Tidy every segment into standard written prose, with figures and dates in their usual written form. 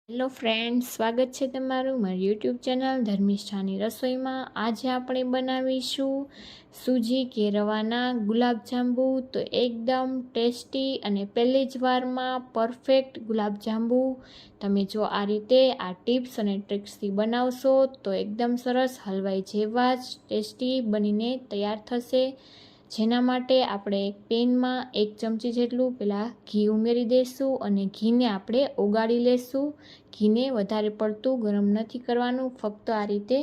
Hello friends, સ્વાગત છે તમારું મારી યુટ્યુબ ચેનલ ધર્મિષ્ઠાની રસોઈમાં। આજે આપણે બનાવીશું સૂજી કે રવાના ગુલાબજાંબુ। તો એકદમ ટેસ્ટી અને પહેલી જ વારમાં પરફેક્ટ ગુલાબજાંબુ તમે જો આ રીતે આ ટિપ્સ અને ટ્રિક્સથી બનાવશો તો એકદમ સરસ હલવાઈ જેવા જ ટેસ્ટી બનીને તૈયાર થશે। જેના માટે આપણે એક પેનમાં 1 ચમચી જેટલું પહેલાં ઘી ઉમેરી દઈશું અને ઘીને આપણે ઓગાળી લેશું। ઘીને વધારે પડતું ગરમ નથી કરવાનું, ફક્ત આ રીતે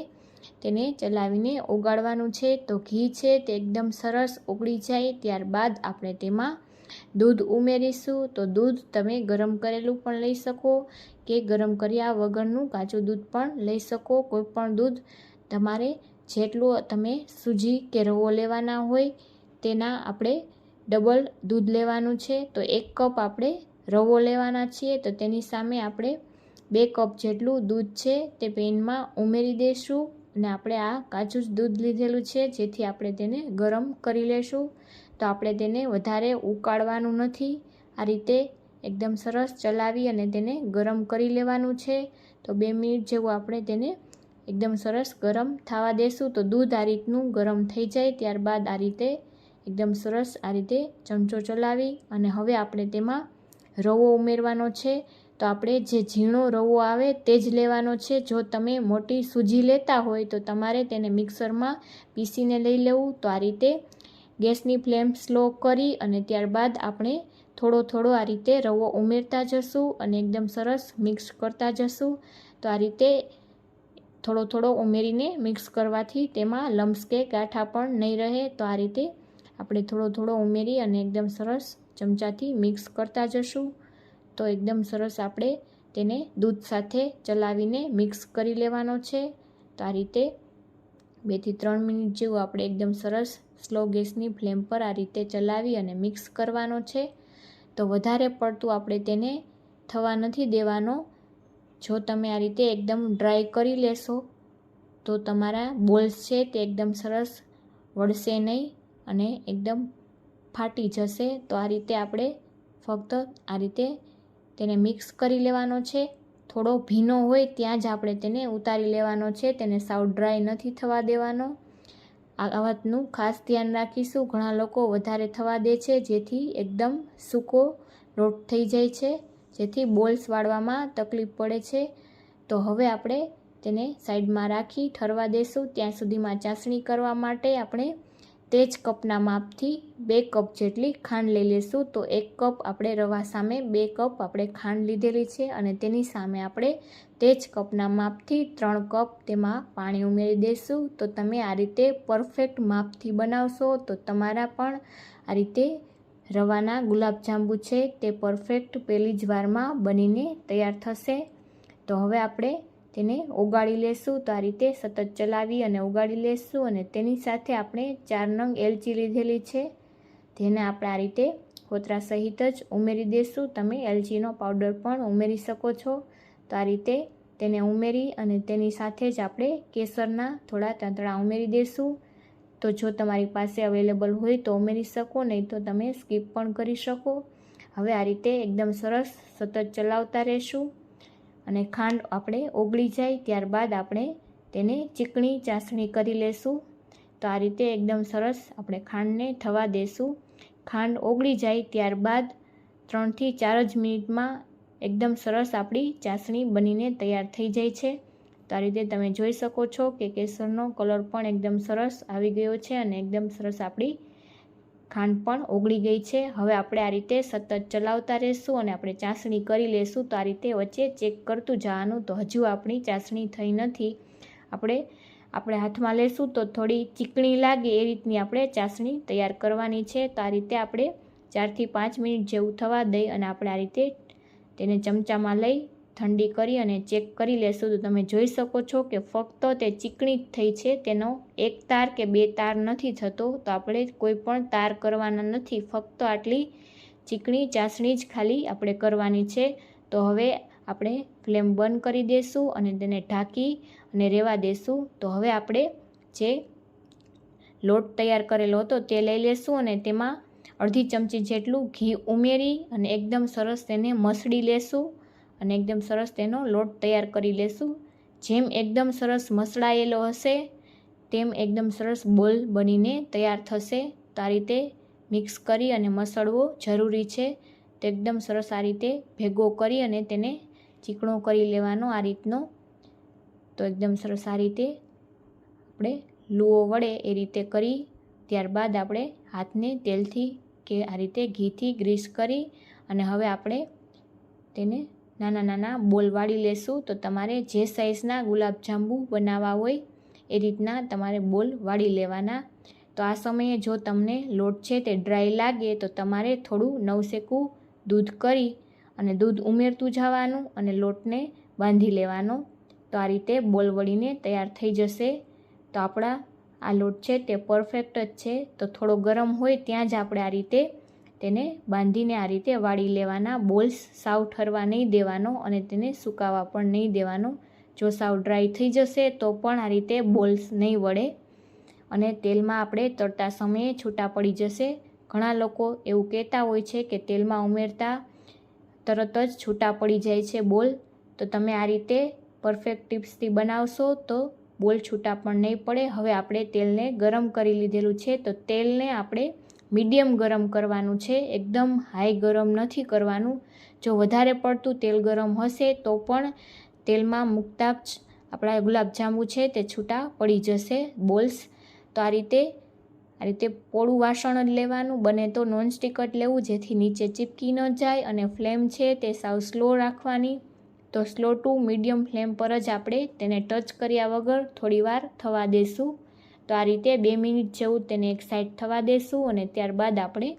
તેને ચલાવીને ઓગાળવાનું છે। તો ઘી છે તે એકદમ સરસ ઓગળી જાય ત્યારબાદ આપણે તેમાં દૂધ ઉમેરીશું। તો દૂધ તમે ગરમ કરેલું પણ લઈ શકો કે ગરમ કર્યા વગરનું કાચું દૂધ પણ લઈ શકો, કોઈ પણ દૂધ તમારે જેટલું તમે સૂજી કે રવો લેવાના હોય તેના આપણે ડબલ દૂધ લેવાનું છે। તો 1 કપ આપણે રવો લેવાના છીએ, તો તેની સામે આપણે 2 કપ જેટલું દૂધ છે તે પેનમાં ઉમેરી દઈશું અને આપણે આ કાચું જ દૂધ લીધેલું છે જેથી આપણે તેને ગરમ કરી લેશું। તો આપણે તેને વધારે ઉકાળવાનું નથી, આ રીતે એકદમ સરસ ચલાવી અને તેને ગરમ કરી લેવાનું છે। તો 2 મિનિટ જેવું આપણે તેને એકદમ સરસ ગરમ થવા દેશું। તો દૂધ આ રીતનું ગરમ થઈ જાય ત્યારબાદ આ રીતે એકદમ સરસ આ રીતે ચમચો ચલાવી અને હવે આપણે તેમાં રવો ઉમેરવાનો છે। તો આપણે જે ઝીણો રવો આવે તે જ લેવાનો છે। જો તમે મોટી સૂજી લેતા હોય તો તમારે તેને મિક્સરમાં પીસીને લઈ લેવું। તો આ રીતે ગેસની ફ્લેમ સ્લો કરી અને ત્યારબાદ આપણે થોડો થોડો આ રીતે રવો ઉમેરતા જશું અને એકદમ સરસ મિક્સ કરતા જશું। તો આ રીતે થોડો થોડો ઉમેરીને મિક્સ કરવાથી તેમાં લમ્સ કે ગાંઠા પણ નહીં રહે। તો આ રીતે આપણે થોડો થોડો ઉમેરી અને એકદમ સરસ ચમચાથી મિક્સ કરતા જશું। તો એકદમ સરસ આપણે તેને દૂધ સાથે ચલાવીને મિક્સ કરી લેવાનો છે। તો આ રીતે 2 થી 3 મિનિટ જેવું આપણે એકદમ સરસ સ્લો ગેસની ફ્લેમ પર આ રીતે ચલાવી અને મિક્સ કરવાનો છે। તો વધારે પડતું આપણે તેને થવા નથી દેવાનો। જો તમે આ રીતે એકદમ ડ્રાય કરી લેશો તો તમારા બોલ્સ છે તે એકદમ સરસ વળશે નહીં અને એકદમ ફાટી જશે। તો આ રીતે આપણે ફક્ત આ રીતે તેને મિક્સ કરી લેવાનો છે। થોડો ભીનો હોય ત્યાં જ આપણે તેને ઉતારી લેવાનો છે, તેને સાવ ડ્રાય નથી થવા દેવાનો। આ વાતનું ખાસ ધ્યાન રાખીશું। ઘણા લોકો વધારે થવા દે છે જેથી એકદમ સૂકો લોટ થઈ જાય છે, જેથી બોલ્સ વાળવામાં તકલીફ પડે છે। તો હવે આપણે તેને સાઈડમાં રાખી ઠરવા દેશું। ત્યાં સુધીમાં ચાસણી કરવા માટે આપણે તે જ કપના માપથી 2 કપ જેટલી ખાંડ લઈ લઈશું। તો 1 કપ આપણે રવા સામે 2 કપ આપણે ખાંડ લીધેલી છે અને તેની સામે આપણે તે જ કપના માપથી 3 કપ તેમાં પાણી ઉમેરી દઈશું। તો તમે આ રીતે પરફેક્ટ માપથી બનાવશો તો તમારા પણ આ રીતે રવાના ગુલાબજાંબુ છે તે પરફેક્ટ પહેલી જ વારમાં બનીને તૈયાર થશે। તો હવે આપણે તેને ઓગાળી લેશું। તો આ રીતે સતત ચલાવી અને ઓગાળી લેશું અને તેની સાથે આપણે 4 નંગ એલચી લીધેલી છે, જેને આપણે આ રીતે ફોતરા સહિત જ ઉમેરી દઈશું। તમે એલચીનો પાવડર પણ ઉમેરી શકો છો। તો આ રીતે તેને ઉમેરી અને તેની સાથે જ આપણે કેસરના થોડા તાંતણા ઉમેરી દઈશું। તો જો તમારી પાસે અવેલેબલ હોય તો ઉમેરી શકો, નહીં તો તમે સ્કીપ પણ કરી શકો। હવે આ રીતે એકદમ સરસ સતત ચલાવતા રહેશું અને ખાંડ આપણે ઓગળી જાય ત્યારબાદ આપણે તેને ચીકણી ચાસણી કરી લેશું। તો આ રીતે એકદમ સરસ આપણે ખાંડને થવા દેશું। ખાંડ ઓગળી જાય ત્યારબાદ 3 થી 4 જ મિનિટમાં એકદમ સરસ આપણી ચાસણી બનીને તૈયાર થઈ જાય છે। તો આ રીતે તમે જોઈ શકો છો કે કેસરનો કલર પણ એકદમ સરસ આવી ગયો છે અને એકદમ સરસ આપણી ખાંડ પણ ઓગળી ગઈ છે। હવે આપણે આ રીતે સતત ચલાવતા રહેશું અને આપણે ચાસણી કરી લેશું। તો આ રીતે વચ્ચે ચેક કરતું જવાનું। તો હજુ આપણી ચાસણી થઈ નથી, આપણે હાથમાં લેશું તો થોડી ચીકણી લાગે એ રીતની આપણે ચાસણી તૈયાર કરવાની છે। તો આ રીતે આપણે 4 થી 5 મિનિટ જેવું થવા દઈ અને આપણે આ રીતે તેને ચમચામાં લઈ ઠંડી કરી અને ચેક કરી લેશું। તો તમે જોઈ શકો છો કે ફક્ત તે ચીકણી જ થઈ છે, તેનો 1 તાર કે 2 તાર નથી થતો। તો આપણે કોઈ પણ તાર કરવાના નથી, ફક્ત આટલી ચીકણી ચાસણી જ ખાલી આપણે કરવાની છે। તો હવે આપણે ફ્લેમ બંધ કરી દઈશું અને તેને ઢાંકી અને રહેવા દઈશું। તો હવે આપણે જે લોટ તૈયાર કરેલો હતો તે લઈ લેશું અને તેમાં અડધી ચમચી જેટલું ઘી ઉમેરી અને એકદમ સરસ તેને મસળી લેશું અને એકદમ સરસ તેનો લોટ તૈયાર કરી લેશું. જેમ એકદમ સરસ મસળાયેલો હશે તેમ એકદમ સરસ બોલ બનીને તૈયાર થશે. તો આ રીતે મિક્સ કરી અને મસળવો જરૂરી છે. તો એકદમ સરસ આ રીતે ભેગો કરી અને તેને ચીકણો કરી લેવાનો આ રીતનો. તો એકદમ સરસ આ રીતે આપણે લુઓ વડે એ રીતે કરી ત્યારબાદ આપણે હાથને તેલથી કે આ રીતે ઘીથી ગ્રીસ કરી અને હવે આપણે તેને નાના નાના બોલ વાળી લેશું. તો તમારે જે સાઇઝના ગુલાબજાંબુ બનાવવા હોય એ રીતના તમારે બોલ વાળી લેવાના. તો આ સમયે જો તમને લોટ છે તે ડ્રાય લાગે તો તમારે થોડું નવસેકું દૂધ કરી અને દૂધ ઉમેરતું જવાનું અને લોટને બાંધી લેવાનો. તો આ રીતે બોલ વળીને તૈયાર થઈ જશે. તો આપણા આ લોટ છે તે પરફેક્ટ જ છે. તો થોડો ગરમ હોય ત્યાં જ આપણે આ રીતે તેને બાંધીને આ રીતે વાળી લેવાના. બોલ્સ સાવ ઠરવા નહીં દેવાનો અને તેને સુકાવા પણ નહીં દેવાનો. જો સાવ ડ્રાય થઈ જશે તો પણ આ રીતે બોલ્સ નહીં વળે અને તેલમાં આપણે તળતા સમયે છૂટા પડી જશે. ઘણા લોકો એવું કહેતા હોય છે કે તેલમાં ઉમેરતા તરત જ છૂટા પડી જાય છે બોલ. તો તમે આ રીતે પરફેક્ટ ટિપ્સથી બનાવશો તો બોલ છૂટા પણ નહીં પડે. હવે આપણે તેલને ગરમ કરી લીધેલું છે. તો તેલને આપણે મીડિયમ ગરમ કરવાનું છે, એકદમ હાઈ ગરમ નથી કરવાનું. જો વધારે પડતું તેલ ગરમ હશે તો પણ તેલમાં મૂકતા જ આપણા ગુલાબજાંબુ છે તે છૂટા પડી જશે બોલ્સ. તો આ રીતે પોળું વાસણ જ લેવાનું, બને તો નોનસ્ટિક જ લેવું જેથી નીચે ચીપકી ન જાય. અને ફ્લેમ છે તે સાવ સ્લો રાખવાની. તો સ્લો ટુ મીડિયમ ફ્લેમ પર જ આપણે તેને ટચ કર્યા વગર થોડીવાર થવા દેશું. તો આ રીતે 2 મિનિટ જેવું તેને એક સાઈડ થવા દેશું અને ત્યારબાદ આપણે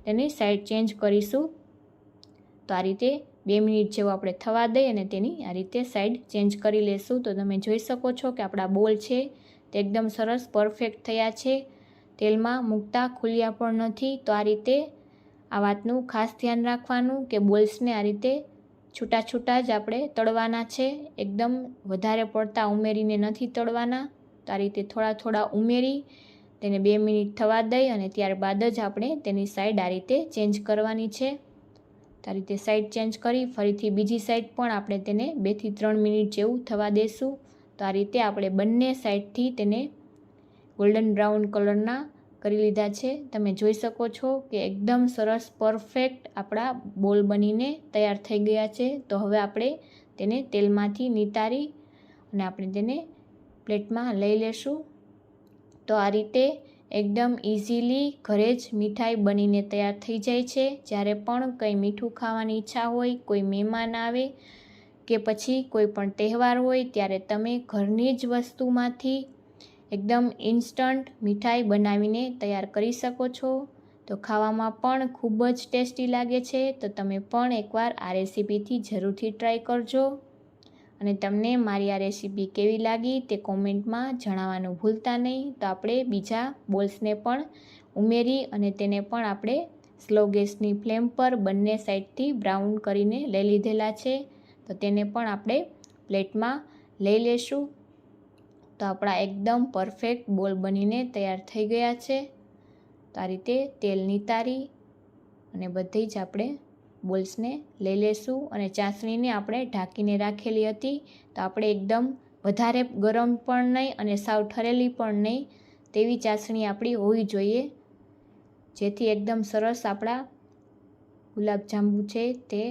તેને સાઈડ ચેન્જ કરીશું. તો આ રીતે 2 મિનિટ જેવું આપણે થવા દઈ અને તેની આ રીતે સાઈડ ચેન્જ કરી લેશું. તો તમે જોઈ શકો છો કે આપણા બોલ છે તે એકદમ સરસ પરફેક્ટ થયા છે, તેલમાં મૂકતા ખુલ્યા પણ નથી. તો આ રીતે આ વાતનું ખાસ ધ્યાન રાખવાનું કે બોલ્સને આ રીતે છૂટા છૂટા જ આપણે તળવાના છે, એકદમ વધારે પડતા ઉમેરીને નથી તળવાના. તો આ રીતે થોડા થોડા ઉમેરી તેને 2 મિનિટ થવા દઈ અને ત્યારબાદ જ આપણે તેની સાઈડ આ રીતે ચેન્જ કરવાની છે. તો આ રીતે સાઈડ ચેન્જ કરી ફરીથી બીજી સાઈડ પણ આપણે તેને 2 થી 3 મિનિટ જેવું થવા દેશું. તો આ રીતે આપણે બંને સાઈડથી તેને ગોલ્ડન બ્રાઉન કલરના કરી લીધા છે. તમે જોઈ શકો છો કે એકદમ સરસ પરફેક્ટ આપણા બોલ બનીને તૈયાર થઈ ગયા છે. તો હવે આપણે તેને તેલમાંથી નિતારી અને આપણે તેને પ્લેટમાં લઈ લેશું. તો આ રીતે એકદમ ઇઝીલી ઘરે જ મીઠાઈ બનીને તૈયાર થઈ જાય છે. જ્યારે પણ કંઈ મીઠું ખાવાની ઈચ્છા હોય, કોઈ મહેમાન આવે કે પછી કોઈ પણ તહેવાર હોય ત્યારે તમે ઘરની જ વસ્તુમાંથી એકદમ ઇન્સ્ટન્ટ મીઠાઈ બનાવીને તૈયાર કરી શકો છો. તો ખાવામાં પણ ખૂબ જ ટેસ્ટી લાગે છે. તો તમે પણ એકવાર આ રેસીપીથી જરૂરથી ટ્રાય કરજો અને તમને મારી આ રેસીપી કેવી લાગી તે કોમેન્ટમાં જણાવવાનું ભૂલતા નહીં. તો આપણે બીજા બોલ્સને પણ ઉમેરી અને તેને પણ આપણે સ્લો ગેસની ફ્લેમ પર બંને સાઈડથી બ્રાઉન કરીને લઈ લીધેલા છે. તો તેને પણ આપણે પ્લેટમાં લઈ લેશું. તો આપણા એકદમ પરફેક્ટ બોલ બનીને તૈયાર થઈ ગયા છે. તો આ રીતે તેલ નિતારી અને બધી જ આપણે બોલ્સને લઈ લેશું. અને ચાસણીને આપણે ઢાંકીને રાખેલી હતી. તો આપણે એકદમ વધારે ગરમ પણ નહીં અને સાવ ઠરેલી પણ નહીં તેવી ચાસણી આપણી હોવી જોઈએ, જેથી એકદમ સરસ આપણા ગુલાબજાંબુ છે તે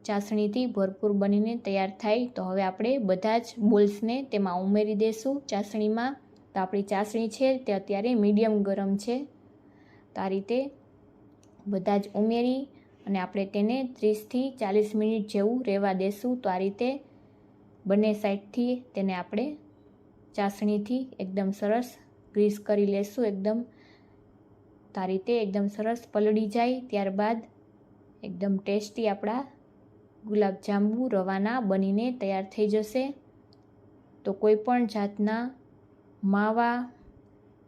ચાસણીથી ભરપૂર બનીને તૈયાર થાય. તો હવે આપણે બધા જ બોલ્સને તેમાં ઉમેરી દઈશું ચાસણીમાં. તો આપણી ચાસણી છે તે અત્યારે મીડિયમ ગરમ છે. તો આ રીતે બધા જ ઉમેરી અને આપણે તેને 30 થી 40 મિનિટ જેવું રહેવા દેશું. તો આ રીતે બંને સાઈડથી તેને આપણે ચાસણીથી એકદમ સરસ ગ્રીસ કરી લેશું એકદમ. તો આ રીતે એકદમ સરસ પલળી જાય ત્યારબાદ એકદમ ટેસ્ટી આપણા ગુલાબજાંબુ રવાના બનીને તૈયાર થઈ જશે. તો કોઈ પણ જાતના માવા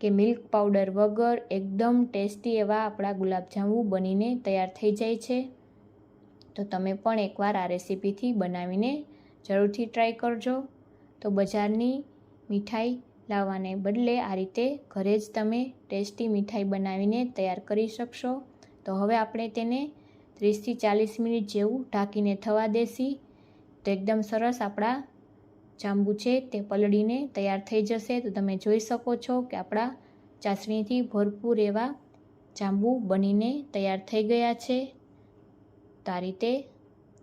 કે મિલ્ક પાવડર વગર એકદમ ટેસ્ટી એવા આપણા ગુલાબજાંબુ બનીને તૈયાર થઈ જાય છે. તો તમે પણ એકવાર આ રેસીપીથી બનાવીને જરૂરથી ટ્રાય કરજો. તો બજારની મીઠાઈ લાવવાને બદલે આ રીતે ઘરે જ તમે ટેસ્ટી મીઠાઈ બનાવીને તૈયાર કરી શકશો. તો હવે આપણે તેને 30 થી 40 મિનિટ જેવું ઢાંકીને થવા દેશી, તો એકદમ સરસ આપણા જાંબુ છે તે પલળીને તૈયાર થઈ જશે. તો તમે જોઈ શકો છો કે આપણા ચાસણીથી ભરપૂર એવા જાંબુ બનીને તૈયાર થઈ ગયા છે. તો આ રીતે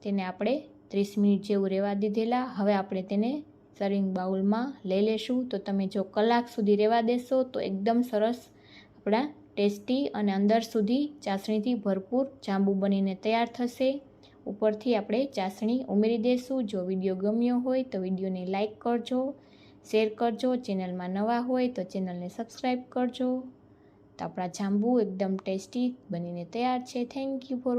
તેને આપણે 30 મિનિટ જેવું રહેવા દીધેલા. હવે આપણે તેને સર્વિંગ બાઉલમાં લઈ લેશું. તો તમે જો કલાક સુધી રહેવા દેશો તો એકદમ સરસ આપણા ટેસ્ટી અને અંદર સુધી ચાસણીથી ભરપૂર જાંબુ બનીને તૈયાર થશે. ઉપરથી આપણે ચાસણી ઉમેરી દઈશું. જો વિડીયો ગમ્યો હોય તો વિડીયોને લાઈક કરજો, શેર કરજો. ચેનલમાં નવા હોય તો ચેનલને સબસ્ક્રાઈબ કરજો. તો આપણા જાંબુ એકદમ ટેસ્ટી બનીને તૈયાર છે. Thank you for